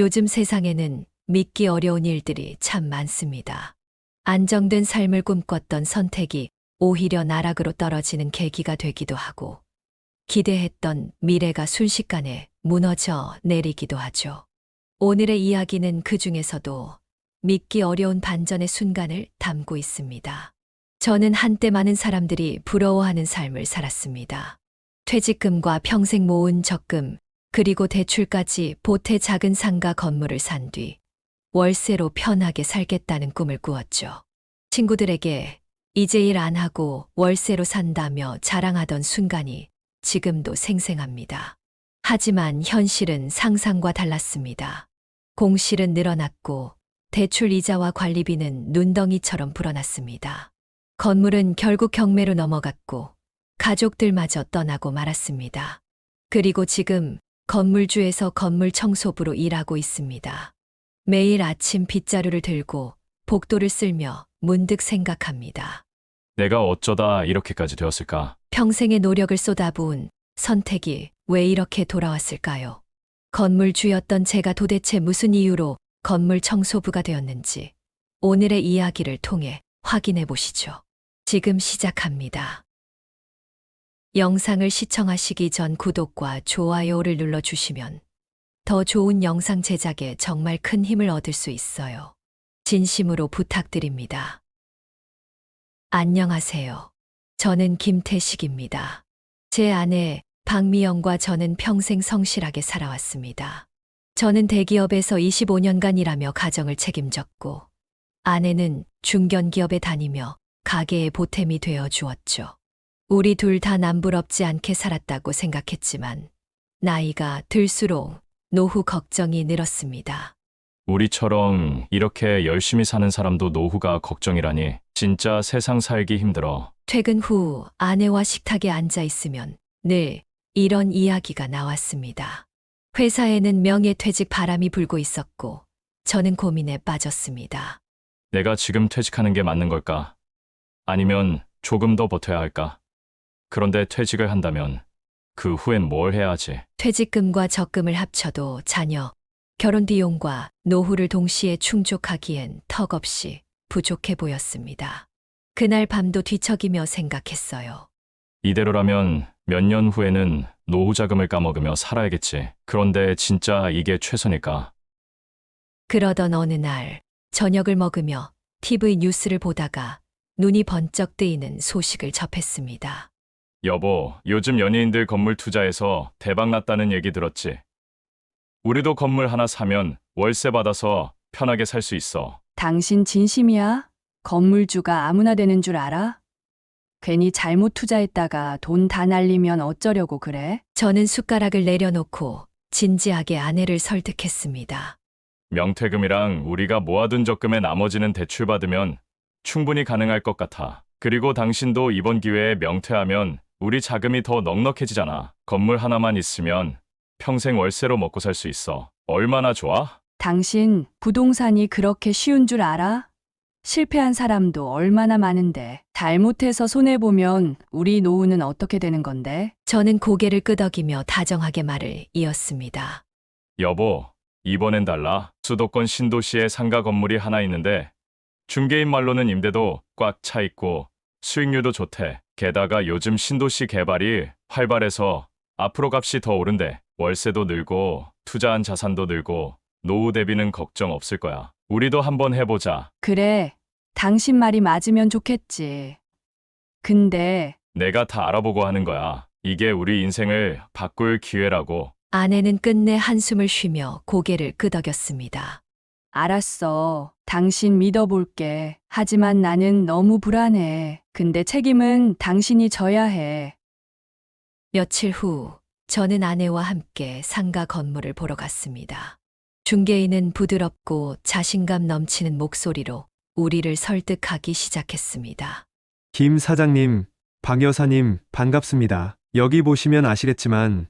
요즘 세상에는 믿기 어려운 일들이 참 많습니다. 안정된 삶을 꿈꿨던 선택이 오히려 나락으로 떨어지는 계기가 되기도 하고, 기대했던 미래가 순식간에 무너져 내리기도 하죠. 오늘의 이야기는 그 중에서도 믿기 어려운 반전의 순간을 담고 있습니다. 저는 한때 많은 사람들이 부러워하는 삶을 살았습니다. 퇴직금과 평생 모은 적금, 그리고 대출까지 보태 작은 상가 건물을 산 뒤 월세로 편하게 살겠다는 꿈을 꾸었죠. 친구들에게 이제 일 안 하고 월세로 산다며 자랑하던 순간이 지금도 생생합니다. 하지만 현실은 상상과 달랐습니다. 공실은 늘어났고 대출 이자와 관리비는 눈덩이처럼 불어났습니다. 건물은 결국 경매로 넘어갔고 가족들마저 떠나고 말았습니다. 그리고 지금 건물주에서 건물 청소부로 일하고 있습니다. 매일 아침 빗자루를 들고 복도를 쓸며 문득 생각합니다. 내가 어쩌다 이렇게까지 되었을까? 평생의 노력을 쏟아부은 선택이 왜 이렇게 돌아왔을까요? 건물주였던 제가 도대체 무슨 이유로 건물 청소부가 되었는지 오늘의 이야기를 통해 확인해 보시죠. 지금 시작합니다. 영상을 시청하시기 전 구독과 좋아요를 눌러주시면 더 좋은 영상 제작에 정말 큰 힘을 얻을 수 있어요. 진심으로 부탁드립니다. 안녕하세요. 저는 김태식입니다. 제 아내 박미영과 저는 평생 성실하게 살아왔습니다. 저는 대기업에서 25년간 일하며 가정을 책임졌고, 아내는 중견기업에 다니며 가게의 보탬이 되어 주었죠. 우리 둘 다 남부럽지 않게 살았다고 생각했지만 나이가 들수록 노후 걱정이 늘었습니다. 우리처럼 이렇게 열심히 사는 사람도 노후가 걱정이라니 진짜 세상 살기 힘들어. 퇴근 후 아내와 식탁에 앉아 있으면 늘 이런 이야기가 나왔습니다. 회사에는 명예퇴직 바람이 불고 있었고 저는 고민에 빠졌습니다. 내가 지금 퇴직하는 게 맞는 걸까? 아니면 조금 더 버텨야 할까? 그런데 퇴직을 한다면 그 후엔 뭘 해야 하지? 퇴직금과 적금을 합쳐도 자녀, 결혼 비용과 노후를 동시에 충족하기엔 턱없이 부족해 보였습니다. 그날 밤도 뒤척이며 생각했어요. 이대로라면 몇 년 후에는 노후 자금을 까먹으며 살아야겠지. 그런데 진짜 이게 최선일까? 그러던 어느 날 저녁을 먹으며 TV 뉴스를 보다가 눈이 번쩍 뜨이는 소식을 접했습니다. 여보, 요즘 연예인들 건물 투자해서 대박 났다는 얘기 들었지? 우리도 건물 하나 사면 월세 받아서 편하게 살 수 있어. 당신 진심이야? 건물주가 아무나 되는 줄 알아? 괜히 잘못 투자했다가 돈 다 날리면 어쩌려고 그래? 저는 숟가락을 내려놓고 진지하게 아내를 설득했습니다. 명퇴금이랑 우리가 모아둔 적금의 나머지는 대출 받으면 충분히 가능할 것 같아. 그리고 당신도 이번 기회에 명퇴하면 우리 자금이 더 넉넉해지잖아. 건물 하나만 있으면 평생 월세로 먹고 살 수 있어. 얼마나 좋아? 당신 부동산이 그렇게 쉬운 줄 알아? 실패한 사람도 얼마나 많은데. 잘못해서 손해보면 우리 노후는 어떻게 되는 건데? 저는 고개를 끄덕이며 다정하게 말을 이었습니다. 여보, 이번엔 달라. 수도권 신도시에 상가 건물이 하나 있는데 중개인 말로는 임대도 꽉 차 있고 수익률도 좋대. 게다가 요즘 신도시 개발이 활발해서 앞으로 값이 더 오른대. 월세도 늘고 투자한 자산도 늘고 노후 대비는 걱정 없을 거야. 우리도 한번 해보자. 그래, 당신 말이 맞으면 좋겠지. 근데 내가 다 알아보고 하는 거야. 이게 우리 인생을 바꿀 기회라고. 아내는 끝내 한숨을 쉬며 고개를 끄덕였습니다. 알았어. 당신 믿어볼게. 하지만 나는 너무 불안해. 근데 책임은 당신이 져야 해. 며칠 후 저는 아내와 함께 상가 건물을 보러 갔습니다. 중개인은 부드럽고 자신감 넘치는 목소리로 우리를 설득하기 시작했습니다. 김 사장님, 박 여사님, 반갑습니다. 여기 보시면 아시겠지만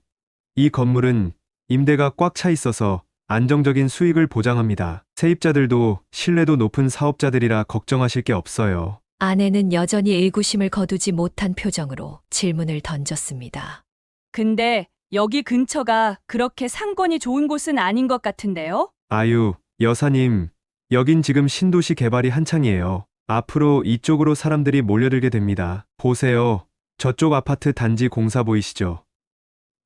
이 건물은 임대가 꽉 차 있어서 안정적인 수익을 보장합니다. 세입자들도 신뢰도 높은 사업자들이라 걱정하실 게 없어요. 아내는 여전히 의구심을 거두지 못한 표정으로 질문을 던졌습니다. 근데 여기 근처가 그렇게 상권이 좋은 곳은 아닌 것 같은데요? 아유, 여사님, 여긴 지금 신도시 개발이 한창이에요. 앞으로 이쪽으로 사람들이 몰려들게 됩니다. 보세요. 저쪽 아파트 단지 공사 보이시죠?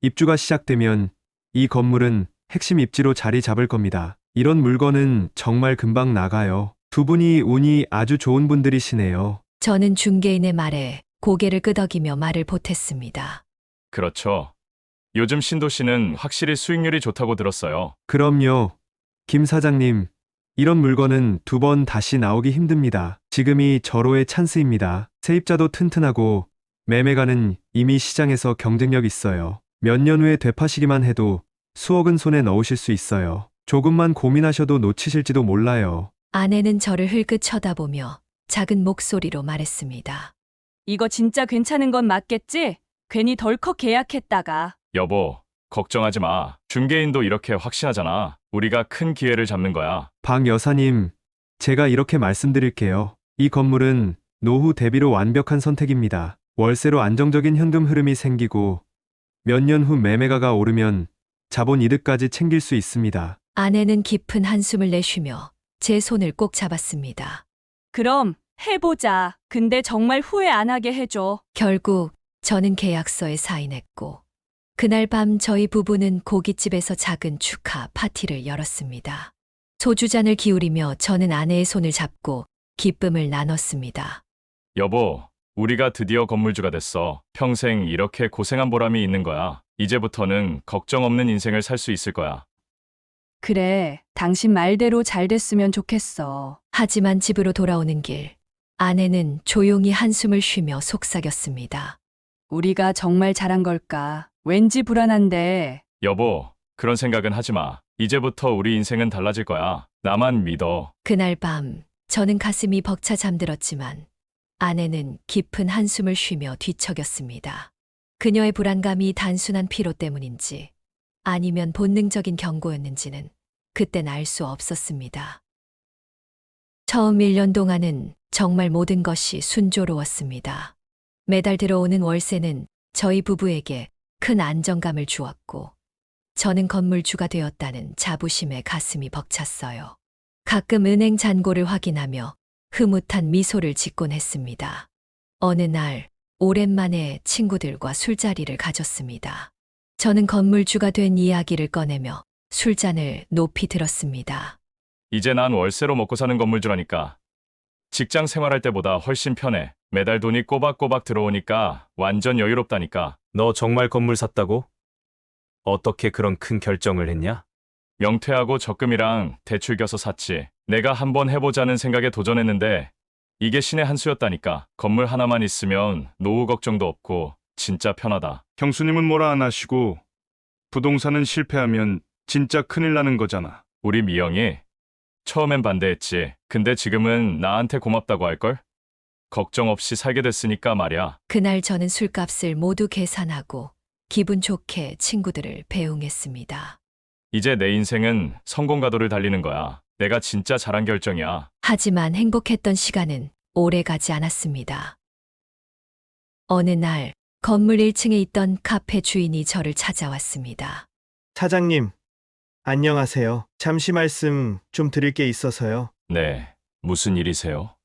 입주가 시작되면 이 건물은 핵심 입지로 자리 잡을 겁니다. 이런 물건은 정말 금방 나가요. 두 분이 운이 아주 좋은 분들이시네요. 저는 중개인의 말에 고개를 끄덕이며 말을 보탰습니다. 그렇죠. 요즘 신도시는 확실히 수익률이 좋다고 들었어요. 그럼요. 김 사장님, 이런 물건은 두 번 다시 나오기 힘듭니다. 지금이 절호의 찬스입니다. 세입자도 튼튼하고 매매가는 이미 시장에서 경쟁력 있어요. 몇 년 후에 되파시기만 해도 수억은 손에 넣으실 수 있어요. 조금만 고민하셔도 놓치실지도 몰라요. 아내는 저를 흘끗 쳐다보며 작은 목소리로 말했습니다. 이거 진짜 괜찮은 건 맞겠지? 괜히 덜컥 계약했다가. 여보, 걱정하지 마. 중개인도 이렇게 확신하잖아. 우리가 큰 기회를 잡는 거야. 박 여사님, 제가 이렇게 말씀드릴게요. 이 건물은 노후 대비로 완벽한 선택입니다. 월세로 안정적인 현금 흐름이 생기고 몇 년 후 매매가가 오르면 자본 이득까지 챙길 수 있습니다. 아내는 깊은 한숨을 내쉬며 제 손을 꼭 잡았습니다. 그럼 해보자. 근데 정말 후회 안 하게 해줘. 결국 저는 계약서에 사인했고 그날 밤 저희 부부는 고깃집에서 작은 축하 파티를 열었습니다. 소주잔을 기울이며 저는 아내의 손을 잡고 기쁨을 나눴습니다. 여보, 우리가 드디어 건물주가 됐어. 평생 이렇게 고생한 보람이 있는 거야. 이제부터는 걱정 없는 인생을 살 수 있을 거야. 그래, 당신 말대로 잘 됐으면 좋겠어. 하지만 집으로 돌아오는 길, 아내는 조용히 한숨을 쉬며 속삭였습니다. 우리가 정말 잘한 걸까? 왠지 불안한데. 여보, 그런 생각은 하지 마. 이제부터 우리 인생은 달라질 거야. 나만 믿어. 그날 밤 저는 가슴이 벅차 잠들었지만 아내는 깊은 한숨을 쉬며 뒤척였습니다. 그녀의 불안감이 단순한 피로 때문인지 아니면 본능적인 경고였는지는 그땐 알 수 없었습니다. 처음 1년 동안은 정말 모든 것이 순조로웠습니다. 매달 들어오는 월세는 저희 부부에게 큰 안정감을 주었고 저는 건물주가 되었다는 자부심에 가슴이 벅찼어요. 가끔 은행 잔고를 확인하며 흐뭇한 미소를 짓곤 했습니다. 어느 날 오랜만에 친구들과 술자리를 가졌습니다. 저는 건물주가 된 이야기를 꺼내며 술잔을 높이 들었습니다. 이제 난 월세로 먹고 사는 건물주라니까. 직장 생활할 때보다 훨씬 편해. 매달 돈이 꼬박꼬박 들어오니까 완전 여유롭다니까. 너 정말 건물 샀다고? 어떻게 그런 큰 결정을 했냐? 명퇴하고 적금이랑 대출 껴서 샀지. 내가 한번 해보자는 생각에 도전했는데 이게 신의 한 수였다니까. 건물 하나만 있으면 노후 걱정도 없고 진짜 편하다. 형수님은 뭐라 안 하시고 부동산은 실패하면 진짜 큰일 나는 거잖아. 우리 미영이 처음엔 반대했지. 근데 지금은 나한테 고맙다고 할걸? 걱정 없이 살게 됐으니까 말이야. 그날 저는 술값을 모두 계산하고 기분 좋게 친구들을 배웅했습니다. 이제 내 인생은 성공가도를 달리는 거야. 내가 진짜 잘한 결정이야. 하지만 행복했던 시간은 오래 가지 않았습니다. 어느 날 건물 1층에 있던 카페 주인이 저를 찾아왔습니다. 사장님, 안녕하세요. 잠시 말씀 좀 드릴 게 있어서요. 네, 무슨 일이세요?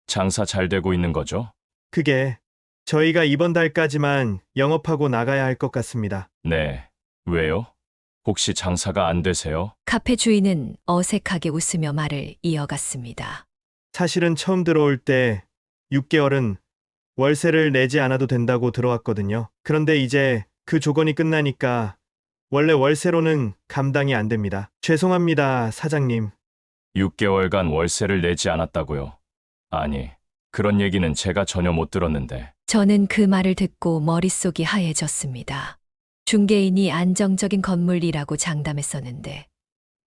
장사 잘 되고 있는 거죠? 그게 저희가 이번 달까지만 영업하고 나가야 할 것 같습니다. 네, 왜요? 혹시 장사가 안 되세요? 카페 주인은 어색하게 웃으며 말을 이어갔습니다. 사실은 처음 들어올 때 6개월은 월세를 내지 않아도 된다고 들어왔거든요. 그런데 이제 그 조건이 끝나니까 원래 월세로는 감당이 안 됩니다. 죄송합니다, 사장님. 6개월간 월세를 내지 않았다고요? 아니, 그런 얘기는 제가 전혀 못 들었는데. 저는 그 말을 듣고 머릿속이 하얘졌습니다. 중개인이 안정적인 건물이라고 장담했었는데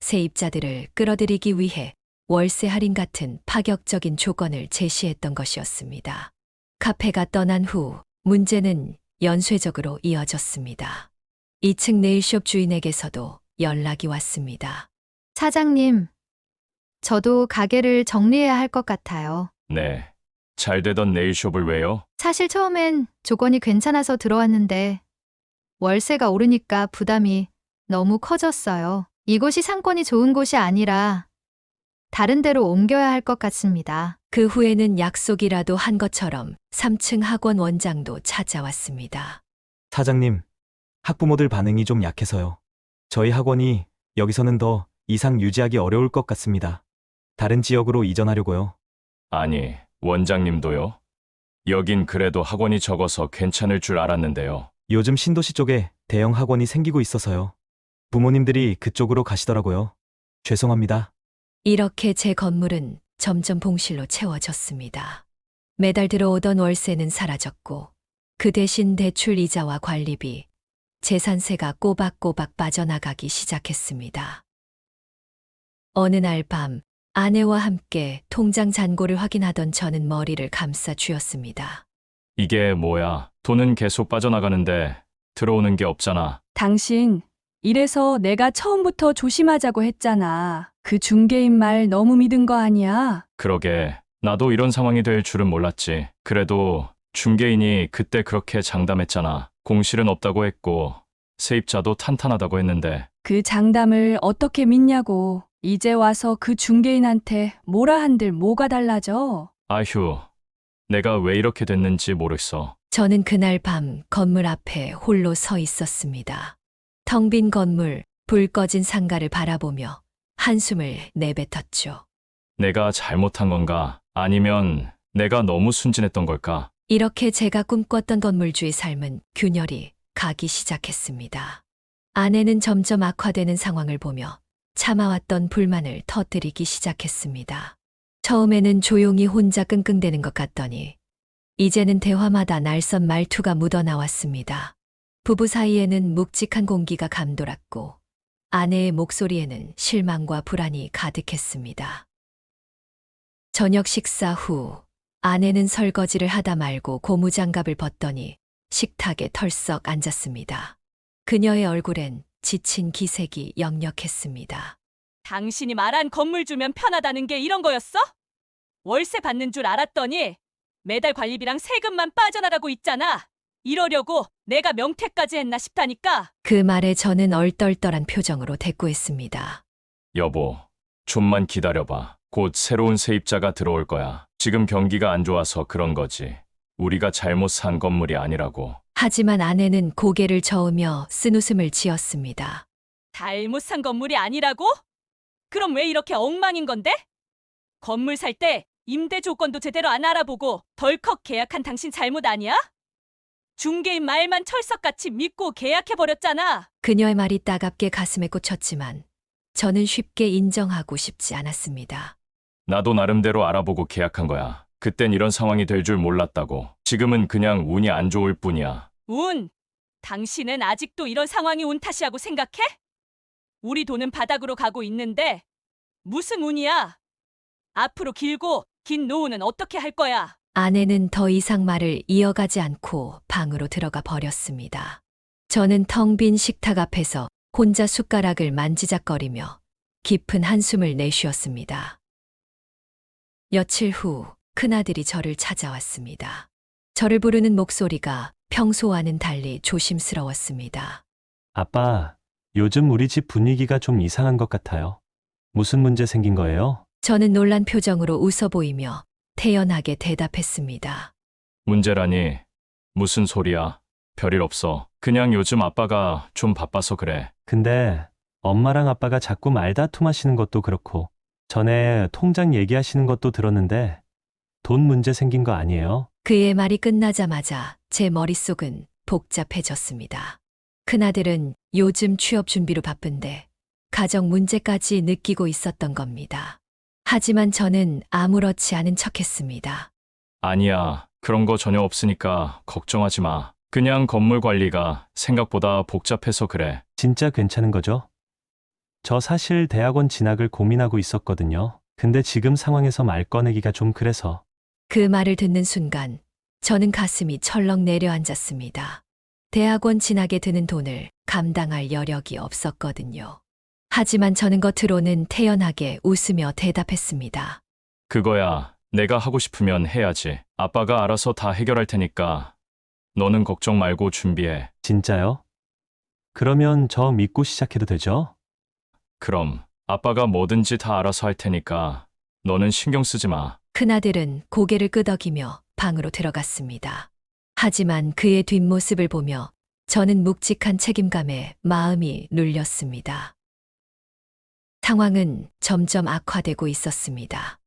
세입자들을 끌어들이기 위해 월세 할인 같은 파격적인 조건을 제시했던 것이었습니다. 카페가 떠난 후 문제는 연쇄적으로 이어졌습니다. 2층 네일숍 주인에게서도 연락이 왔습니다. 사장님, 저도 가게를 정리해야 할 것 같아요. 네, 잘 되던 네일숍을 왜요? 사실 처음엔 조건이 괜찮아서 들어왔는데 월세가 오르니까 부담이 너무 커졌어요. 이곳이 상권이 좋은 곳이 아니라 다른 데로 옮겨야 할 것 같습니다. 그 후에는 약속이라도 한 것처럼 3층 학원 원장도 찾아왔습니다. 사장님, 학부모들 반응이 좀 약해서요. 저희 학원이 여기서는 더 이상 유지하기 어려울 것 같습니다. 다른 지역으로 이전하려고요. 아니, 원장님도요? 여긴 그래도 학원이 적어서 괜찮을 줄 알았는데요. 요즘 신도시 쪽에 대형 학원이 생기고 있어서요. 부모님들이 그쪽으로 가시더라고요. 죄송합니다. 이렇게 제 건물은 점점 봉실로 채워졌습니다. 매달 들어오던 월세는 사라졌고 그 대신 대출 이자와 관리비, 재산세가 꼬박꼬박 빠져나가기 시작했습니다. 어느 날 밤 아내와 함께 통장 잔고를 확인하던 저는 머리를 감싸 쥐었습니다. 이게 뭐야? 돈은 계속 빠져나가는데 들어오는 게 없잖아. 당신, 이래서 내가 처음부터 조심하자고 했잖아. 그 중개인 말 너무 믿은 거 아니야? 그러게, 나도 이런 상황이 될 줄은 몰랐지. 그래도 중개인이 그때 그렇게 장담했잖아. 공실은 없다고 했고 세입자도 탄탄하다고 했는데. 그 장담을 어떻게 믿냐고. 이제 와서 그 중개인한테 뭐라 한들 뭐가 달라져? 아휴, 내가 왜 이렇게 됐는지 모르겠어. 저는 그날 밤 건물 앞에 홀로 서 있었습니다. 텅 빈 건물, 불 꺼진 상가를 바라보며 한숨을 내뱉었죠. 내가 잘못한 건가? 아니면 내가 너무 순진했던 걸까? 이렇게 제가 꿈꿨던 건물주의 삶은 균열이 가기 시작했습니다. 아내는 점점 악화되는 상황을 보며 참아왔던 불만을 터뜨리기 시작했습니다. 처음에는 조용히 혼자 끙끙대는 것 같더니 이제는 대화마다 날선 말투가 묻어나왔습니다. 부부 사이에는 묵직한 공기가 감돌았고 아내의 목소리에는 실망과 불안이 가득했습니다. 저녁 식사 후 아내는 설거지를 하다 말고 고무장갑을 벗더니 식탁에 털썩 앉았습니다. 그녀의 얼굴엔 지친 기색이 역력했습니다. 당신이 말한 건물 주면 편하다는 게 이런 거였어? 월세 받는 줄 알았더니 매달 관리비랑 세금만 빠져나가고 있잖아. 이러려고 내가 명퇴까지 했나 싶다니까. 그 말에 저는 얼떨떨한 표정으로 대꾸했습니다. 여보, 좀만 기다려봐. 곧 새로운 세입자가 들어올 거야. 지금 경기가 안 좋아서 그런 거지. 우리가 잘못 산 건물이 아니라고. 하지만 아내는 고개를 저으며 쓴웃음을 지었습니다. 잘못 산 건물이 아니라고? 그럼 왜 이렇게 엉망인 건데? 건물 살 때 임대 조건도 제대로 안 알아보고 덜컥 계약한 당신 잘못 아니야? 중개인 말만 철석같이 믿고 계약해버렸잖아. 그녀의 말이 따갑게 가슴에 꽂혔지만 저는 쉽게 인정하고 싶지 않았습니다. 나도 나름대로 알아보고 계약한 거야. 그땐 이런 상황이 될 줄 몰랐다고. 지금은 그냥 운이 안 좋을 뿐이야. 운! 당신은 아직도 이런 상황이 운 탓이라고 생각해? 우리 돈은 바닥으로 가고 있는데 무슨 운이야? 앞으로 길고 긴 노후는 어떻게 할 거야? 아내는 더 이상 말을 이어가지 않고 방으로 들어가 버렸습니다. 저는 텅 빈 식탁 앞에서 혼자 숟가락을 만지작거리며 깊은 한숨을 내쉬었습니다. 며칠 후 큰아들이 저를 찾아왔습니다. 저를 부르는 목소리가 평소와는 달리 조심스러웠습니다. 아빠, 요즘 우리 집 분위기가 좀 이상한 것 같아요. 무슨 문제 생긴 거예요? 저는 놀란 표정으로 웃어 보이며 태연하게 대답했습니다. 문제라니. 무슨 소리야. 별일 없어. 그냥 요즘 아빠가 좀 바빠서 그래. 근데 엄마랑 아빠가 자꾸 말다툼하시는 것도 그렇고 전에 통장 얘기하시는 것도 들었는데 돈 문제 생긴 거 아니에요? 그의 말이 끝나자마자 제 머릿속은 복잡해졌습니다. 큰아들은 요즘 취업 준비로 바쁜데 가정 문제까지 느끼고 있었던 겁니다. 하지만 저는 아무렇지 않은 척했습니다. 아니야. 그런 거 전혀 없으니까 걱정하지 마. 그냥 건물 관리가 생각보다 복잡해서 그래. 진짜 괜찮은 거죠? 저 사실 대학원 진학을 고민하고 있었거든요. 근데 지금 상황에서 말 꺼내기가 좀 그래서. 그 말을 듣는 순간 저는 가슴이 철렁 내려앉았습니다. 대학원 진학에 드는 돈을 감당할 여력이 없었거든요. 하지만 저는 겉으로는 태연하게 웃으며 대답했습니다. 그거야. 내가 하고 싶으면 해야지. 아빠가 알아서 다 해결할 테니까 너는 걱정 말고 준비해. 진짜요? 그러면 저 믿고 시작해도 되죠? 그럼 아빠가 뭐든지 다 알아서 할 테니까 너는 신경 쓰지 마. 큰아들은 고개를 끄덕이며 방으로 들어갔습니다. 하지만 그의 뒷모습을 보며 저는 묵직한 책임감에 마음이 눌렸습니다. 상황은 점점 악화되고 있었습니다.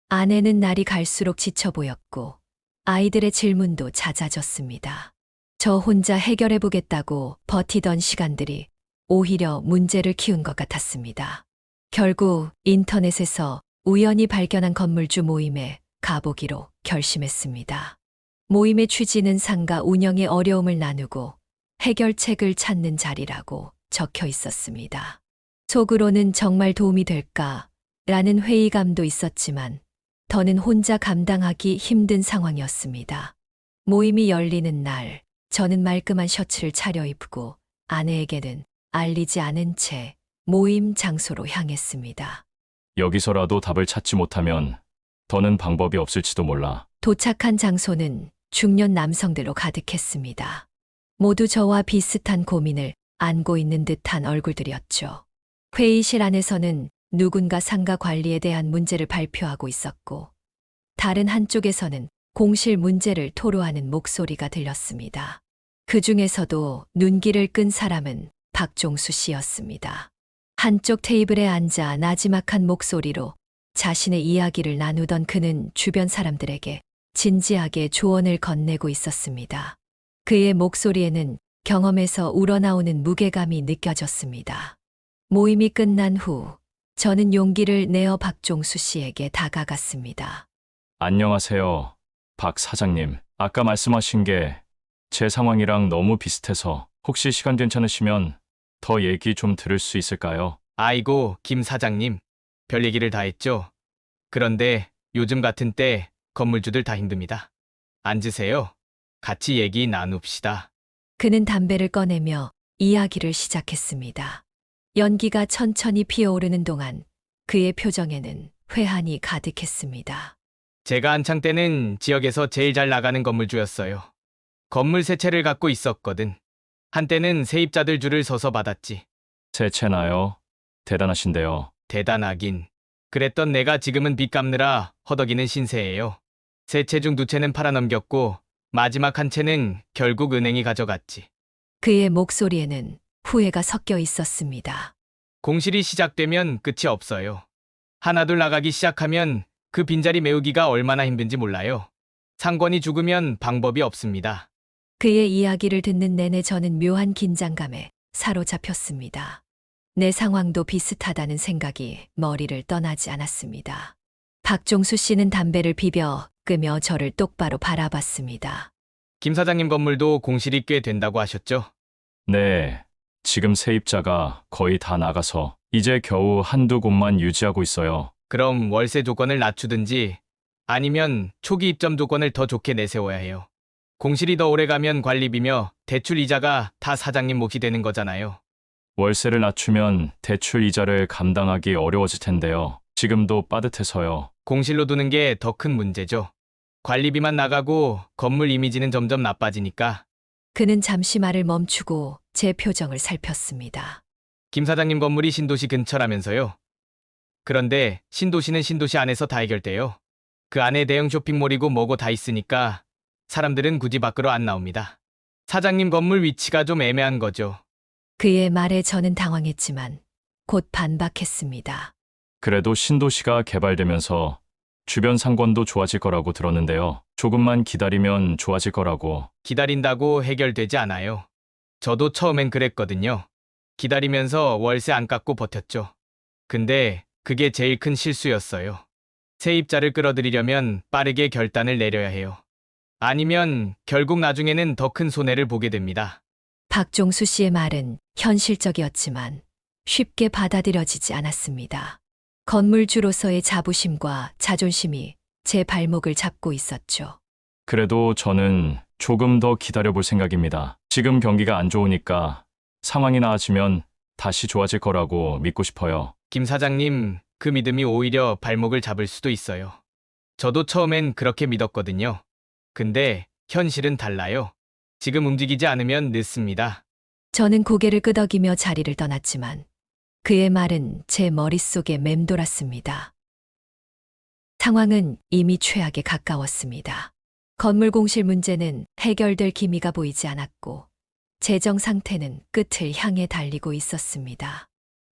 아내는 날이 갈수록 지쳐 보였고 아이들의 질문도 잦아졌습니다. 저 혼자 해결해 보겠다고 버티던 시간들이 오히려 문제를 키운 것 같았습니다. 결국 인터넷에서 우연히 발견한 건물주 모임에 가보기로 결심했습니다. 모임의 취지는 상가 운영의 어려움을 나누고 해결책을 찾는 자리라고 적혀 있었습니다. 속으로는 정말 도움이 될까라는 회의감도 있었지만 더는 혼자 감당하기 힘든 상황이었습니다. 모임이 열리는 날, 저는 말끔한 셔츠를 차려입고 아내에게는 알리지 않은 채 모임 장소로 향했습니다. 여기서라도 답을 찾지 못하면 더는 방법이 없을지도 몰라. 도착한 장소는 중년 남성들로 가득했습니다. 모두 저와 비슷한 고민을 안고 있는 듯한 얼굴들이었죠. 회의실 안에서는 누군가 상가 관리에 대한 문제를 발표하고 있었고, 다른 한쪽에서는 공실 문제를 토로하는 목소리가 들렸습니다. 그 중에서도 눈길을 끈 사람은 박종수 씨였습니다. 한쪽 테이블에 앉아 나지막한 목소리로 자신의 이야기를 나누던 그는 주변 사람들에게 진지하게 조언을 건네고 있었습니다. 그의 목소리에는 경험에서 우러나오는 무게감이 느껴졌습니다. 모임이 끝난 후 저는 용기를 내어 박종수 씨에게 다가갔습니다. 안녕하세요, 박 사장님. 아까 말씀하신 게 제 상황이랑 너무 비슷해서 혹시 시간 괜찮으시면 더 얘기 좀 들을 수 있을까요? 아이고, 김 사장님. 별 얘기를 다 했죠? 그런데 요즘 같은 때 건물주들 다 힘듭니다. 앉으세요. 같이 얘기 나눕시다. 그는 담배를 꺼내며 이야기를 시작했습니다. 연기가 천천히 피어오르는 동안 그의 표정에는 회한이 가득했습니다. 제가 한창 때는 지역에서 제일 잘 나가는 건물주였어요. 건물 세 채를 갖고 있었거든. 한때는 세입자들 줄을 서서 받았지. 새 채나요? 대단하신데요. 대단하긴. 그랬던 내가 지금은 빚 갚느라 허덕이는 신세예요. 세 채 중 두 채는 팔아넘겼고 마지막 한 채는 결국 은행이 가져갔지. 그의 목소리에는 후회가 섞여 있었습니다. 공실이 시작되면 끝이 없어요. 하나둘 나가기 시작하면 그 빈자리 메우기가 얼마나 힘든지 몰라요. 상권이 죽으면 방법이 없습니다. 그의 이야기를 듣는 내내 저는 묘한 긴장감에 사로잡혔습니다. 내 상황도 비슷하다는 생각이 머리를 떠나지 않았습니다. 박종수 씨는 담배를 비벼 끄며 저를 똑바로 바라봤습니다. 김 사장님 건물도 공실이 꽤 된다고 하셨죠? 네, 지금 세입자가 거의 다 나가서 이제 겨우 한두 곳만 유지하고 있어요. 그럼 월세 조건을 낮추든지 아니면 초기 입점 조건을 더 좋게 내세워야 해요. 공실이 더 오래가면 관리비며 대출 이자가 다 사장님 몫이 되는 거잖아요. 월세를 낮추면 대출 이자를 감당하기 어려워질 텐데요. 지금도 빠듯해서요. 공실로 두는 게 더 큰 문제죠. 관리비만 나가고 건물 이미지는 점점 나빠지니까. 그는 잠시 말을 멈추고 제 표정을 살폈습니다. 김 사장님 건물이 신도시 근처라면서요. 그런데 신도시는 신도시 안에서 다 해결돼요. 그 안에 대형 쇼핑몰이고 뭐고 다 있으니까 사람들은 굳이 밖으로 안 나옵니다. 사장님 건물 위치가 좀 애매한 거죠. 그의 말에 저는 당황했지만 곧 반박했습니다. 그래도 신도시가 개발되면서 주변 상권도 좋아질 거라고 들었는데요. 조금만 기다리면 좋아질 거라고. 기다린다고 해결되지 않아요. 저도 처음엔 그랬거든요. 기다리면서 월세 안 깎고 버텼죠. 근데 그게 제일 큰 실수였어요. 세입자를 끌어들이려면 빠르게 결단을 내려야 해요. 아니면 결국 나중에는 더 큰 손해를 보게 됩니다. 박종수 씨의 말은 현실적이었지만 쉽게 받아들여지지 않았습니다. 건물주로서의 자부심과 자존심이 제 발목을 잡고 있었죠. 그래도 저는 조금 더 기다려볼 생각입니다. 지금 경기가 안 좋으니까 상황이 나아지면 다시 좋아질 거라고 믿고 싶어요. 김 사장님, 그 믿음이 오히려 발목을 잡을 수도 있어요. 저도 처음엔 그렇게 믿었거든요. 근데 현실은 달라요. 지금 움직이지 않으면 늦습니다. 저는 고개를 끄덕이며 자리를 떠났지만 그의 말은 제 머릿속에 맴돌았습니다. 상황은 이미 최악에 가까웠습니다. 건물 공실 문제는 해결될 기미가 보이지 않았고 재정 상태는 끝을 향해 달리고 있었습니다.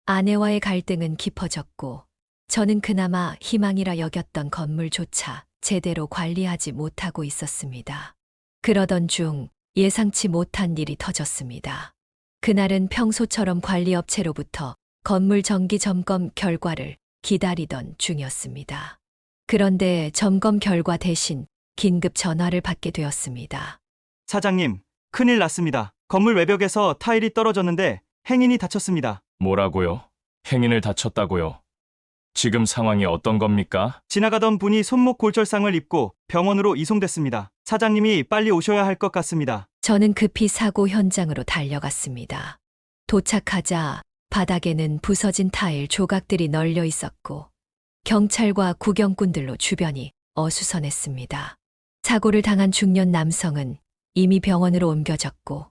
아내와의 갈등은 깊어졌고 저는 그나마 희망이라 여겼던 건물조차 제대로 관리하지 못하고 있었습니다. 그러던 중 예상치 못한 일이 터졌습니다. 그날은 평소처럼 관리업체로부터 건물 정기 점검 결과를 기다리던 중이었습니다. 그런데 점검 결과 대신 긴급 전화를 받게 되었습니다. 사장님, 큰일 났습니다. 건물 외벽에서 타일이 떨어졌는데 행인이 다쳤습니다. 뭐라고요? 행인을 다쳤다고요? 지금 상황이 어떤 겁니까? 지나가던 분이 손목 골절상을 입고 병원으로 이송됐습니다. 사장님이 빨리 오셔야 할 것 같습니다. 저는 급히 사고 현장으로 달려갔습니다. 도착하자 바닥에는 부서진 타일 조각들이 널려 있었고 경찰과 구경꾼들로 주변이 어수선했습니다. 사고를 당한 중년 남성은 이미 병원으로 옮겨졌고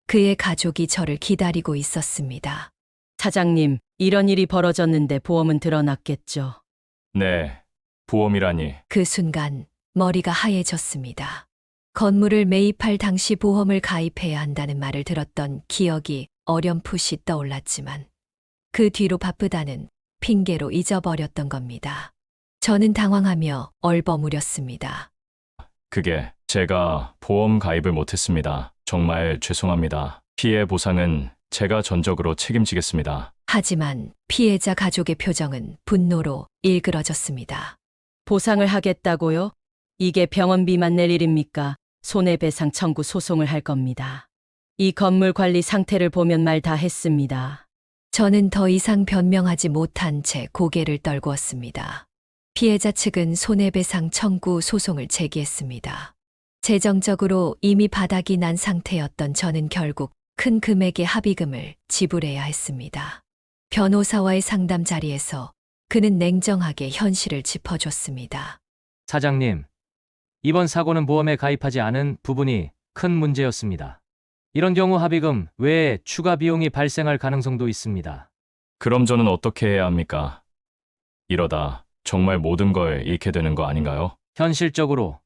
그의 가족이 저를 기다리고 있었습니다. 사장님, 이런 일이 벌어졌는데 보험은 드러났겠죠. 네, 보험이라니. 그 순간 머리가 하얘졌습니다. 건물을 매입할 당시 보험을 가입해야 한다는 말을 들었던 기억이 어렴풋이 떠올랐지만 그 뒤로 바쁘다는 핑계로 잊어버렸던 겁니다. 저는 당황하며 얼버무렸습니다. 그게 제가 보험 가입을 못했습니다. 정말 죄송합니다. 피해 보상은 제가 전적으로 책임지겠습니다. 하지만 피해자 가족의 표정은 분노로 일그러졌습니다. 보상을 하겠다고요? 이게 병원비만 낼 일입니까? 손해배상 청구 소송을 할 겁니다. 이 건물 관리 상태를 보면 말 다 했습니다. 저는 더 이상 변명하지 못한 채 고개를 떨구었습니다. 피해자 측은 손해배상 청구 소송을 제기했습니다. 재정적으로 이미 바닥이 난 상태였던 저는 결국 큰 금액의 합의금을 지불해야 했습니다. 변호사와의 상담 자리에서 그는 냉정하게 현실을 짚어줬습니다. 사장님, 이번 사고는 보험에 가입하지 않은 부분이 큰 문제였습니다. 이런 경우 합의금 외에 추가 비용이 발생할 가능성도 있습니다. 그럼 저는 어떻게 해야 합니까? 이러다 정말 모든 걸 잃게 되는 거 아닌가요? 현실적으로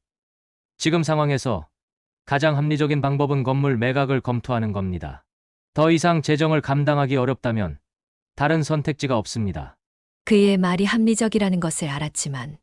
지금 상황에서 가장 합리적인 방법은 건물 매각을 검토하는 겁니다. 더 이상 재정을 감당하기 어렵다면 다른 선택지가 없습니다. 그의 말이 합리적이라는 것을 알았지만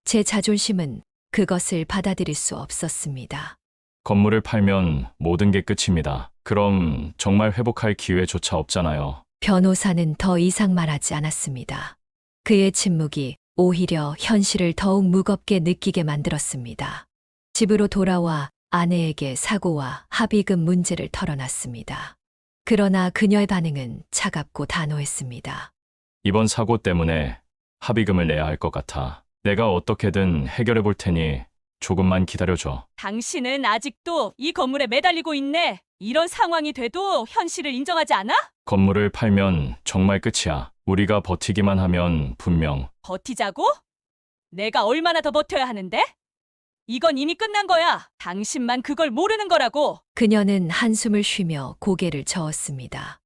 제 자존심은 그것을 받아들일 수 없었습니다. 건물을 팔면 모든 게 끝입니다. 그럼 정말 회복할 기회조차 없잖아요. 변호사는 더 이상 말하지 않았습니다. 그의 침묵이 오히려 현실을 더욱 무겁게 느끼게 만들었습니다. 집으로 돌아와 아내에게 사고와 합의금 문제를 털어놨습니다. 그러나 그녀의 반응은 차갑고 단호했습니다. 이번 사고 때문에 합의금을 내야 할 것 같아. 내가 어떻게든 해결해 볼 테니 조금만 기다려줘. 당신은 아직도 이 건물에 매달리고 있네. 이런 상황이 돼도 현실을 인정하지 않아? 건물을 팔면 정말 끝이야. 우리가 버티기만 하면 분명. 버티자고? 내가 얼마나 더 버텨야 하는데? 이건 이미 끝난 거야. 당신만 그걸 모르는 거라고. 그녀는 한숨을 쉬며 고개를 저었습니다.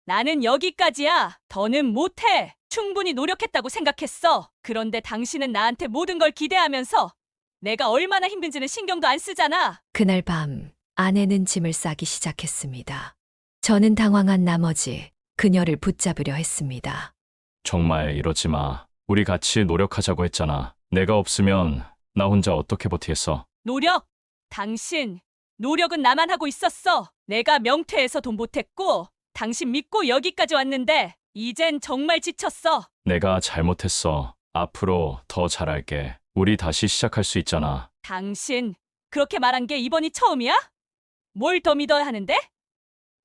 나는 여기까지야. 더는 못해. 충분히 노력했다고 생각했어. 그런데 당신은 나한테 모든 걸 기대하면서 내가 얼마나 힘든지는 신경도 안 쓰잖아. 그날 밤 아내는 짐을 싸기 시작했습니다. 저는 당황한 나머지 그녀를 붙잡으려 했습니다. 정말 이러지 마. 우리 같이 노력하자고 했잖아. 내가 없으면 나 혼자 어떻게 버티겠어? 노력? 당신, 노력은 나만 하고 있었어. 내가 명퇴해서 돈 보탰고 당신 믿고 여기까지 왔는데 이젠 정말 지쳤어. 내가 잘못했어. 앞으로 더 잘할게. 우리 다시 시작할 수 있잖아. 당신, 그렇게 말한 게 이번이 처음이야? 뭘 더 믿어야 하는데?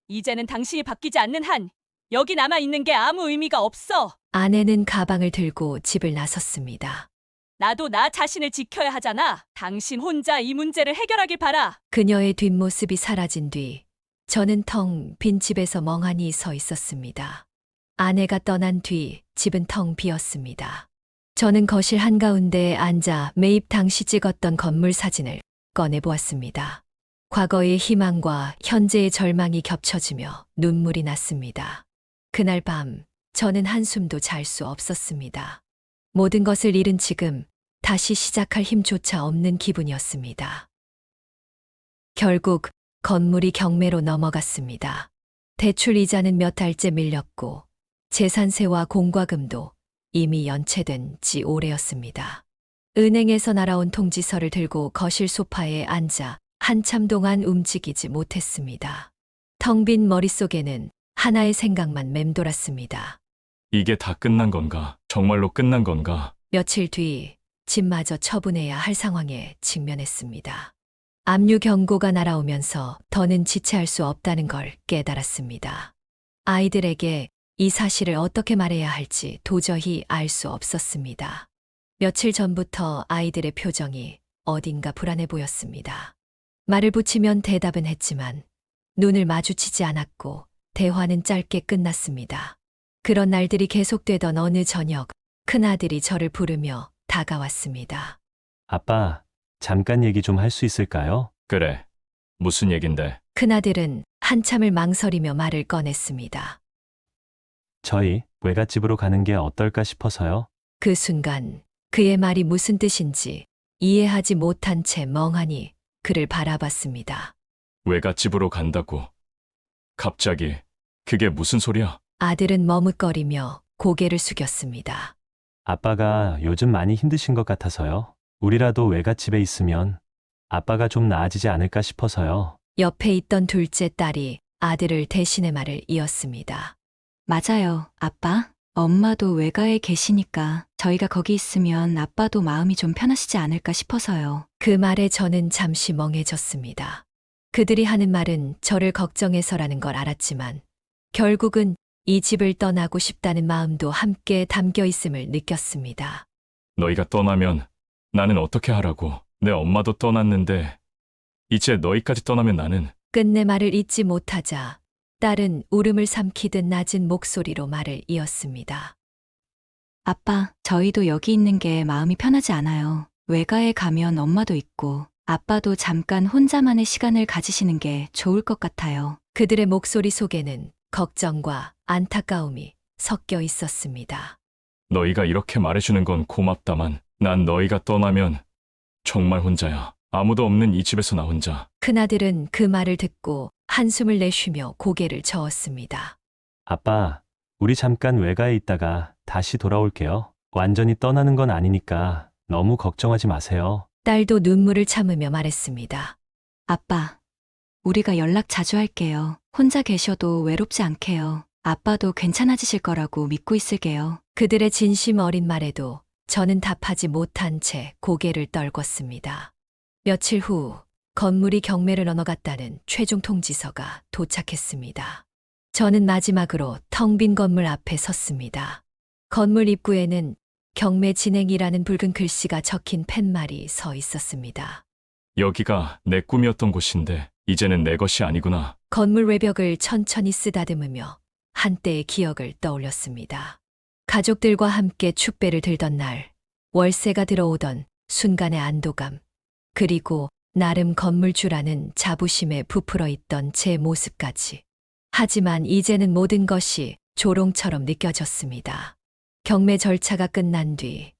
이제는 당신이 바뀌지 않는 한 여기 남아있는 게 아무 의미가 없어. 아내는 가방을 들고 집을 나섰습니다. 나도 나 자신을 지켜야 하잖아. 당신 혼자 이 문제를 해결하길 바라. 그녀의 뒷모습이 사라진 뒤 저는 텅 빈 집에서 멍하니 서 있었습니다. 아내가 떠난 뒤 집은 텅 비었습니다. 저는 거실 한가운데에 앉아 매입 당시 찍었던 건물 사진을 꺼내보았습니다. 과거의 희망과 현재의 절망이 겹쳐지며 눈물이 났습니다. 그날 밤 저는 한숨도 잘 수 없었습니다. 모든 것을 잃은 지금 다시 시작할 힘조차 없는 기분이었습니다. 결국 건물이 경매로 넘어갔습니다. 대출 이자는 몇 달째 밀렸고 재산세와 공과금도 이미 연체된 지 오래였습니다. 은행에서 날아온 통지서를 들고 거실 소파에 앉아 한참 동안 움직이지 못했습니다. 텅 빈 머릿속에는 하나의 생각만 맴돌았습니다. 이게 다 끝난 건가? 정말로 끝난 건가? 며칠 뒤 집마저 처분해야 할 상황에 직면했습니다. 압류 경고가 날아오면서 더는 지체할 수 없다는 걸 깨달았습니다. 아이들에게 이 사실을 어떻게 말해야 할지 도저히 알 수 없었습니다. 며칠 전부터 아이들의 표정이 어딘가 불안해 보였습니다. 말을 붙이면 대답은 했지만 눈을 마주치지 않았고 대화는 짧게 끝났습니다. 그런 날들이 계속되던 어느 저녁, 큰아들이 저를 부르며 다가왔습니다. 아빠, 잠깐 얘기 좀 할 수 있을까요? 그래. 무슨 얘긴데? 큰아들은 한참을 망설이며 말을 꺼냈습니다. 저희 외갓집으로 가는 게 어떨까 싶어서요. 그 순간 그의 말이 무슨 뜻인지 이해하지 못한 채 멍하니 그를 바라봤습니다. 외갓집으로 간다고. 갑자기 그게 무슨 소리야? 아들은 머뭇거리며 고개를 숙였습니다. 아빠가 요즘 많이 힘드신 것 같아서요. 우리라도 외갓집에 있으면 아빠가 좀 나아지지 않을까 싶어서요. 옆에 있던 둘째 딸이 아들을 대신해 말을 이었습니다. 맞아요, 아빠. 엄마도 외가에 계시니까 저희가 거기 있으면 아빠도 마음이 좀 편하시지 않을까 싶어서요. 그 말에 저는 잠시 멍해졌습니다. 그들이 하는 말은 저를 걱정해서라는 걸 알았지만 결국은 이 집을 떠나고 싶다는 마음도 함께 담겨 있음을 느꼈습니다. 너희가 떠나면 나는 어떻게 하라고? 내 엄마도 떠났는데 이제 너희까지 떠나면 나는. 끝내 말을 잇지 못하자 딸은 울음을 삼키듯 낮은 목소리로 말을 이었습니다. 아빠, 저희도 여기 있는 게 마음이 편하지 않아요. 외가에 가면 엄마도 있고 아빠도 잠깐 혼자만의 시간을 가지시는 게 좋을 것 같아요. 그들의 목소리 속에는 걱정과 안타까움이 섞여 있었습니다. 너희가 이렇게 말해주는 건 고맙다만 난 너희가 떠나면 정말 혼자야. 아무도 없는 이 집에서 나 혼자. 큰아들은 그 말을 듣고 한숨을 내쉬며 고개를 저었습니다. 아빠, 우리 잠깐 외가에 있다가 다시 돌아올게요. 완전히 떠나는 건 아니니까 너무 걱정하지 마세요. 딸도 눈물을 참으며 말했습니다. 아빠, 우리가 연락 자주 할게요. 혼자 계셔도 외롭지 않게요. 아빠도 괜찮아지실 거라고 믿고 있을게요. 그들의 진심 어린 말에도 저는 답하지 못한 채 고개를 떨궜습니다. 며칠 후 건물이 경매를 넘어갔다는 최종 통지서가 도착했습니다. 저는 마지막으로 텅 빈 건물 앞에 섰습니다. 건물 입구에는 경매 진행이라는 붉은 글씨가 적힌 팻말이 서 있었습니다. 여기가 내 꿈이었던 곳인데 이제는 내 것이 아니구나. 건물 외벽을 천천히 쓰다듬으며 한때의 기억을 떠올렸습니다. 가족들과 함께 축배를 들던 날, 월세가 들어오던 순간의 안도감, 그리고 나름 건물주라는 자부심에 부풀어 있던 제 모습까지. 하지만 이제는 모든 것이 조롱처럼 느껴졌습니다. 경매 절차가 끝난 뒤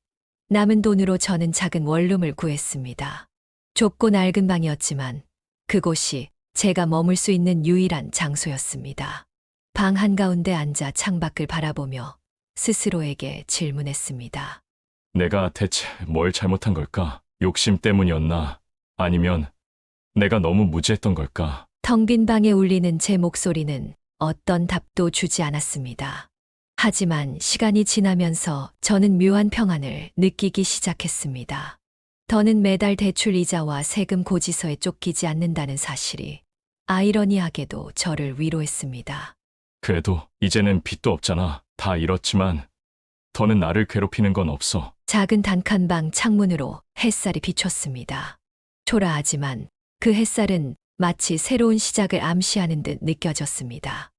남은 돈으로 저는 작은 원룸을 구했습니다. 좁고 낡은 방이었지만 그곳이 제가 머물 수 있는 유일한 장소였습니다. 방 한가운데 앉아 창밖을 바라보며 스스로에게 질문했습니다. 내가 대체 뭘 잘못한 걸까? 욕심 때문이었나? 아니면 내가 너무 무지했던 걸까? 텅 빈 방에 울리는 제 목소리는 어떤 답도 주지 않았습니다. 하지만 시간이 지나면서 저는 묘한 평안을 느끼기 시작했습니다. 더는 매달 대출 이자와 세금 고지서에 쫓기지 않는다는 사실이 아이러니하게도 저를 위로했습니다. 그래도 이제는 빚도 없잖아. 다 잃었지만 더는 나를 괴롭히는 건 없어. 작은 단칸방 창문으로 햇살이 비쳤습니다. 초라하지만 그 햇살은 마치 새로운 시작을 암시하는 듯 느껴졌습니다.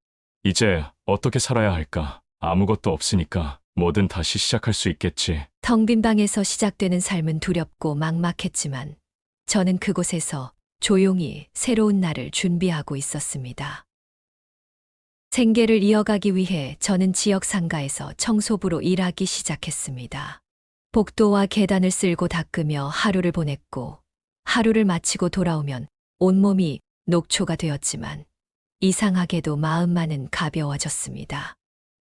이제 어떻게 살아야 할까? 아무것도 없으니까 뭐든 다시 시작할 수 있겠지. 텅 빈 방에서 시작되는 삶은 두렵고 막막했지만 저는 그곳에서 조용히 새로운 날을 준비하고 있었습니다. 생계를 이어가기 위해 저는 지역 상가에서 청소부로 일하기 시작했습니다. 복도와 계단을 쓸고 닦으며 하루를 보냈고, 하루를 마치고 돌아오면 온몸이 녹초가 되었지만 이상하게도 마음만은 가벼워졌습니다.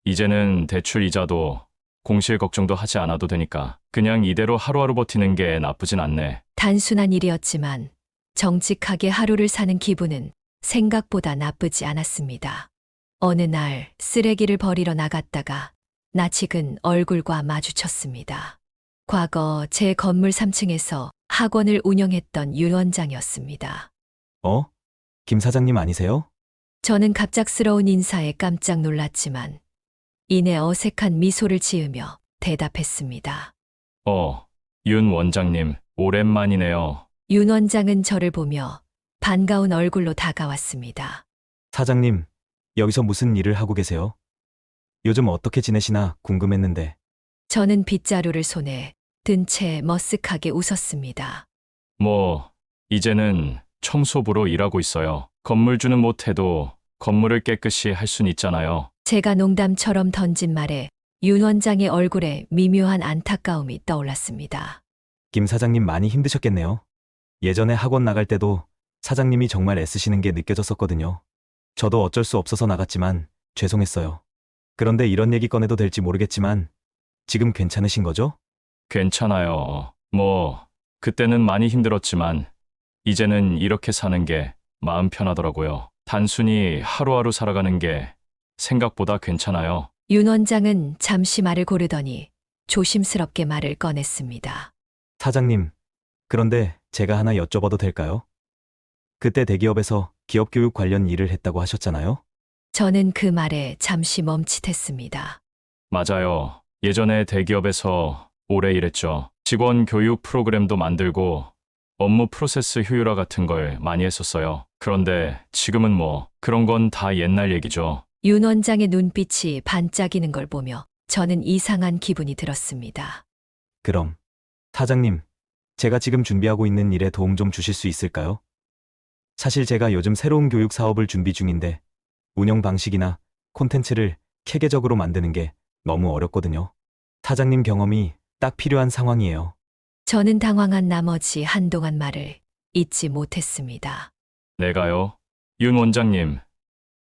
이제는 대출 이자도 공실 걱정도 하지 않아도 되니까 그냥 이대로 하루하루 버티는 게 나쁘진 않네. 단순한 일이었지만 정직하게 하루를 사는 기분은 생각보다 나쁘지 않았습니다. 어느 날 쓰레기를 버리러 나갔다가 낯익은 얼굴과 마주쳤습니다. 과거 제 건물 3층에서 학원을 운영했던 윤 원장이었습니다. 김 사장님 아니세요? 저는 갑작스러운 인사에 깜짝 놀랐지만 이내 어색한 미소를 지으며 대답했습니다. 윤 원장님, 오랜만이네요. 윤 원장은 저를 보며 반가운 얼굴로 다가왔습니다. 사장님, 여기서 무슨 일을 하고 계세요? 요즘 어떻게 지내시나 궁금했는데. 저는 빗자루를 손에 든 채 머쓱하게 웃었습니다. 이제는 청소부로 일하고 있어요. 건물주는 못해도 건물을 깨끗이 할 순 있잖아요. 제가 농담처럼 던진 말에 윤 원장의 얼굴에 미묘한 안타까움이 떠올랐습니다. 김 사장님 많이 힘드셨겠네요. 예전에 학원 나갈 때도 사장님이 정말 애쓰시는 게 느껴졌었거든요. 저도 어쩔 수 없어서 나갔지만 죄송했어요. 그런데 이런 얘기 꺼내도 될지 모르겠지만 지금 괜찮으신 거죠? 괜찮아요. 그때는 많이 힘들었지만 이제는 이렇게 사는 게 마음 편하더라고요. 단순히 하루하루 살아가는 게 생각보다 괜찮아요. 윤 원장은 잠시 말을 고르더니 조심스럽게 말을 꺼냈습니다. 사장님, 그런데 제가 하나 여쭤봐도 될까요? 그때 대기업에서 기업교육 관련 일을 했다고 하셨잖아요? 저는 그 말에 잠시 멈칫했습니다. 맞아요. 예전에 대기업에서 오래 일했죠. 직원 교육 프로그램도 만들고 업무 프로세스 효율화 같은 걸 많이 했었어요. 그런데 지금은 그런 건 다 옛날 얘기죠. 윤 원장의 눈빛이 반짝이는 걸 보며 저는 이상한 기분이 들었습니다. 그럼 사장님, 제가 지금 준비하고 있는 일에 도움 좀 주실 수 있을까요? 사실 제가 요즘 새로운 교육 사업을 준비 중인데 운영 방식이나 콘텐츠를 체계적으로 만드는 게 너무 어렵거든요. 사장님 경험이 딱 필요한 상황이에요. 저는 당황한 나머지 한동안 말을 잇지 못했습니다. 내가요? 윤 원장님,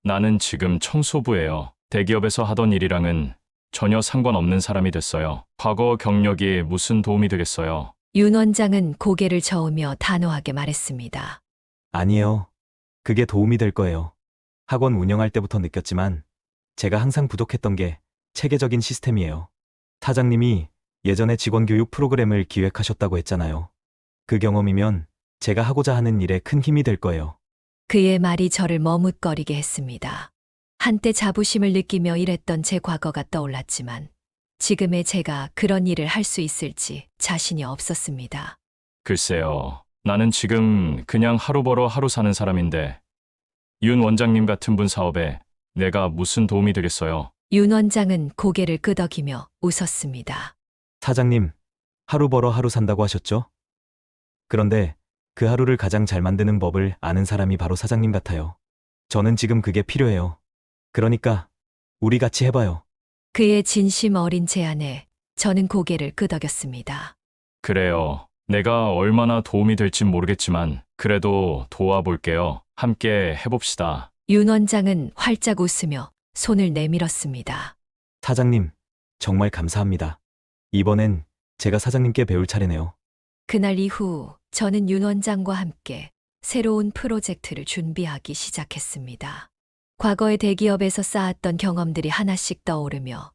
나는 지금 청소부예요. 대기업에서 하던 일이랑은 전혀 상관없는 사람이 됐어요. 과거 경력이 무슨 도움이 되겠어요? 윤 원장은 고개를 저으며 단호하게 말했습니다. 아니에요. 그게 도움이 될 거예요. 학원 운영할 때부터 느꼈지만 제가 항상 부족했던 게 체계적인 시스템이에요. 사장님이 예전에 직원 교육 프로그램을 기획하셨다고 했잖아요. 그 경험이면 제가 하고자 하는 일에 큰 힘이 될 거예요. 그의 말이 저를 머뭇거리게 했습니다. 한때 자부심을 느끼며 일했던 제 과거가 떠올랐지만 지금의 제가 그런 일을 할 수 있을지 자신이 없었습니다. 글쎄요. 나는 지금 그냥 하루 벌어 하루 사는 사람인데 윤 원장님 같은 분 사업에 내가 무슨 도움이 되겠어요? 윤 원장은 고개를 끄덕이며 웃었습니다. 사장님, 하루 벌어 하루 산다고 하셨죠? 그런데 그 하루를 가장 잘 만드는 법을 아는 사람이 바로 사장님 같아요. 저는 지금 그게 필요해요. 그러니까 우리 같이 해봐요. 그의 진심 어린 제안에 저는 고개를 끄덕였습니다. 그래요. 내가 얼마나 도움이 될진 모르겠지만 그래도 도와볼게요. 함께 해봅시다. 윤 원장은 활짝 웃으며 손을 내밀었습니다. 사장님, 정말 감사합니다. 이번엔 제가 사장님께 배울 차례네요. 그날 이후 저는 윤 원장과 함께 새로운 프로젝트를 준비하기 시작했습니다. 과거의 대기업에서 쌓았던 경험들이 하나씩 떠오르며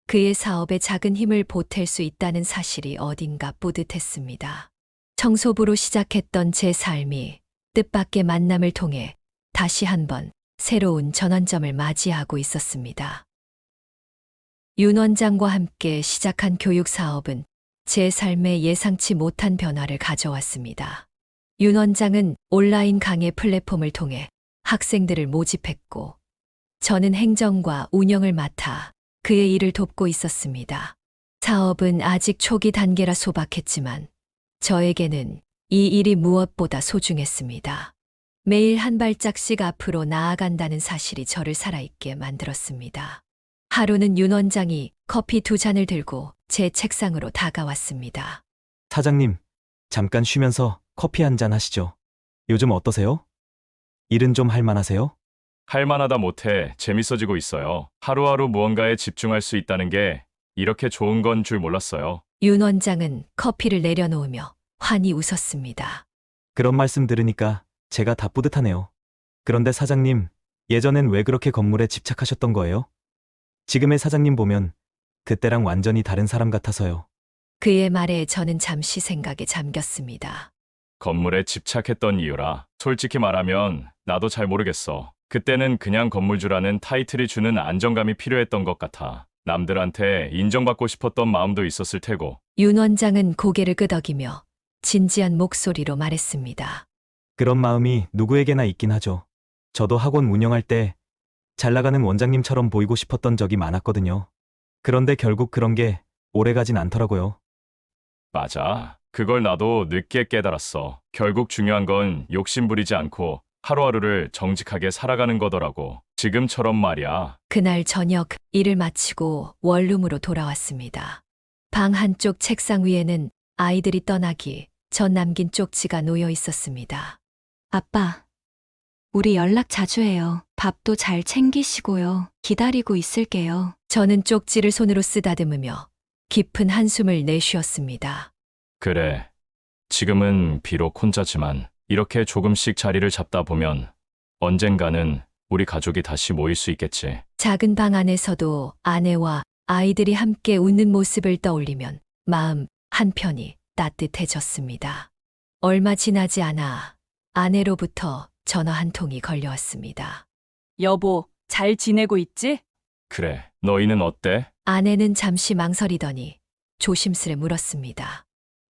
그의 사업에 작은 힘을 보탤 수 있다는 사실이 어딘가 뿌듯했습니다. 청소부로 시작했던 제 삶이 뜻밖의 만남을 통해 다시 한번 새로운 전환점을 맞이하고 있었습니다. 윤 원장과 함께 시작한 교육 사업은 제 삶에 예상치 못한 변화를 가져왔습니다. 윤 원장은 온라인 강의 플랫폼을 통해 학생들을 모집했고, 저는 행정과 운영을 맡아 그의 일을 돕고 있었습니다. 사업은 아직 초기 단계라 소박했지만 저에게는 이 일이 무엇보다 소중했습니다. 매일 한 발짝씩 앞으로 나아간다는 사실이 저를 살아있게 만들었습니다. 하루는 윤 원장이 커피 2잔을 들고 제 책상으로 다가왔습니다. 사장님, 잠깐 쉬면서 커피 한 잔 하시죠. 요즘 어떠세요? 일은 좀 할만하세요? 할만하다 못해 재밌어지고 있어요. 하루하루 무언가에 집중할 수 있다는 게 이렇게 좋은 건 줄 몰랐어요. 윤 원장은 커피를 내려놓으며 환히 웃었습니다. 그런 말씀 들으니까 제가 다 뿌듯하네요. 그런데 사장님, 예전엔 왜 그렇게 건물에 집착하셨던 거예요? 지금의 사장님 보면 그때랑 완전히 다른 사람 같아서요. 그의 말에 저는 잠시 생각에 잠겼습니다. 건물에 집착했던 이유라. 솔직히 말하면 나도 잘 모르겠어. 그때는 그냥 건물주라는 타이틀이 주는 안정감이 필요했던 것 같아. 남들한테 인정받고 싶었던 마음도 있었을 테고. 윤 원장은 고개를 끄덕이며 진지한 목소리로 말했습니다. 그런 마음이 누구에게나 있긴 하죠. 저도 학원 운영할 때 잘 나가는 원장님처럼 보이고 싶었던 적이 많았거든요. 그런데 결국 그런 게 오래가진 않더라고요. 맞아. 그걸 나도 늦게 깨달았어. 결국 중요한 건 욕심 부리지 않고 하루하루를 정직하게 살아가는 거더라고. 지금처럼 말이야. 그날 저녁 일을 마치고 원룸으로 돌아왔습니다. 방 한쪽 책상 위에는 아이들이 떠나기 전 남긴 쪽지가 놓여 있었습니다. 아빠, 우리 연락 자주 해요. 밥도 잘 챙기시고요. 기다리고 있을게요. 저는 쪽지를 손으로 쓰다듬으며 깊은 한숨을 내쉬었습니다. 그래. 지금은 비록 혼자지만 이렇게 조금씩 자리를 잡다 보면 언젠가는 우리 가족이 다시 모일 수 있겠지. 작은 방 안에서도 아내와 아이들이 함께 웃는 모습을 떠올리면 마음 한편이 따뜻해졌습니다. 얼마 지나지 않아 아내로부터 전화 한 통이 걸려왔습니다. 여보, 잘 지내고 있지? 그래. 너희는 어때? 아내는 잠시 망설이더니 조심스레 물었습니다.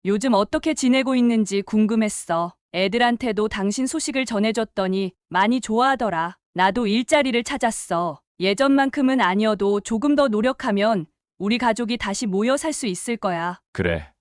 요즘 어떻게 지내고 있는지 궁금했어. 애들한테도 당신 소식을 전해줬더니 많이 좋아하더라. 나도 일자리를 찾았어. 예전만큼은 아니어도 조금 더 노력하면 우리 가족이 다시 모여 살 수 있을 거야. 그래.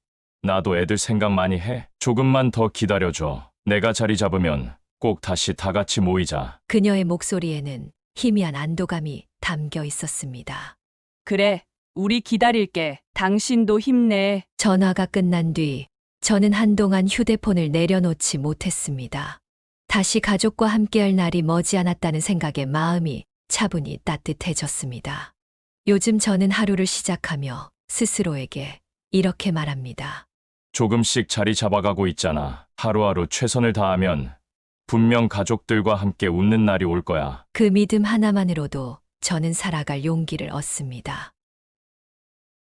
나도 애들 생각 많이 해. 조금만 더 기다려줘. 내가 자리 잡으면 꼭 다시 다 같이 모이자. 그녀의 목소리에는 희미한 안도감이 담겨 있었습니다. 그래, 우리 기다릴게. 당신도 힘내. 전화가 끝난 뒤 저는 한동안 휴대폰을 내려놓지 못했습니다. 다시 가족과 함께할 날이 머지않았다는 생각에 마음이 차분히 따뜻해졌습니다. 요즘 저는 하루를 시작하며 스스로에게 이렇게 말합니다. 조금씩 자리 잡아가고 있잖아. 하루하루 최선을 다하면 분명 가족들과 함께 웃는 날이 올 거야. 그 믿음 하나만으로도 저는 살아갈 용기를 얻습니다.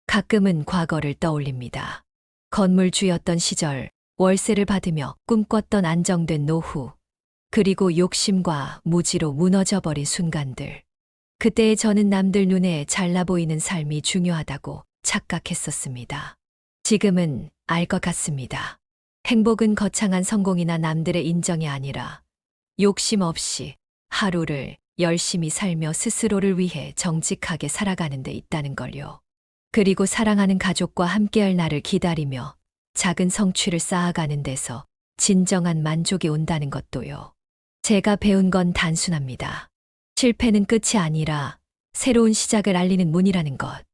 가끔은 과거를 떠올립니다. 건물주였던 시절, 월세를 받으며 꿈꿨던 안정된 노후, 그리고 욕심과 무지로 무너져버린 순간들. 그때의 저는 남들 눈에 잘나 보이는 삶이 중요하다고 착각했었습니다. 지금은 알 것 같습니다. 행복은 거창한 성공이나 남들의 인정이 아니라 욕심 없이 하루를 열심히 살며 스스로를 위해 정직하게 살아가는 데 있다는 걸요. 그리고 사랑하는 가족과 함께할 날을 기다리며 작은 성취를 쌓아가는 데서 진정한 만족이 온다는 것도요. 제가 배운 건 단순합니다. 실패는 끝이 아니라 새로운 시작을 알리는 문이라는 것.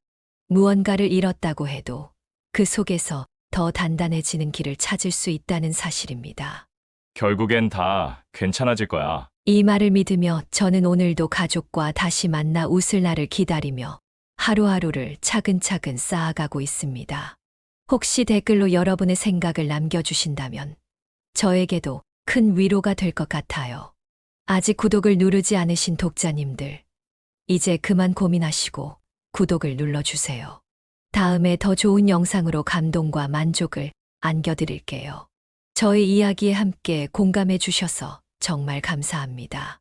무언가를 잃었다고 해도 그 속에서 더 단단해지는 길을 찾을 수 있다는 사실입니다. 결국엔 다 괜찮아질 거야. 이 말을 믿으며 저는 오늘도 가족과 다시 만나 웃을 날을 기다리며 하루하루를 차근차근 쌓아가고 있습니다. 혹시 댓글로 여러분의 생각을 남겨주신다면 저에게도 큰 위로가 될 것 같아요. 아직 구독을 누르지 않으신 독자님들, 이제 그만 고민하시고 구독을 눌러주세요. 다음에 더 좋은 영상으로 감동과 만족을 안겨드릴게요. 저의 이야기에 함께 공감해 주셔서 정말 감사합니다.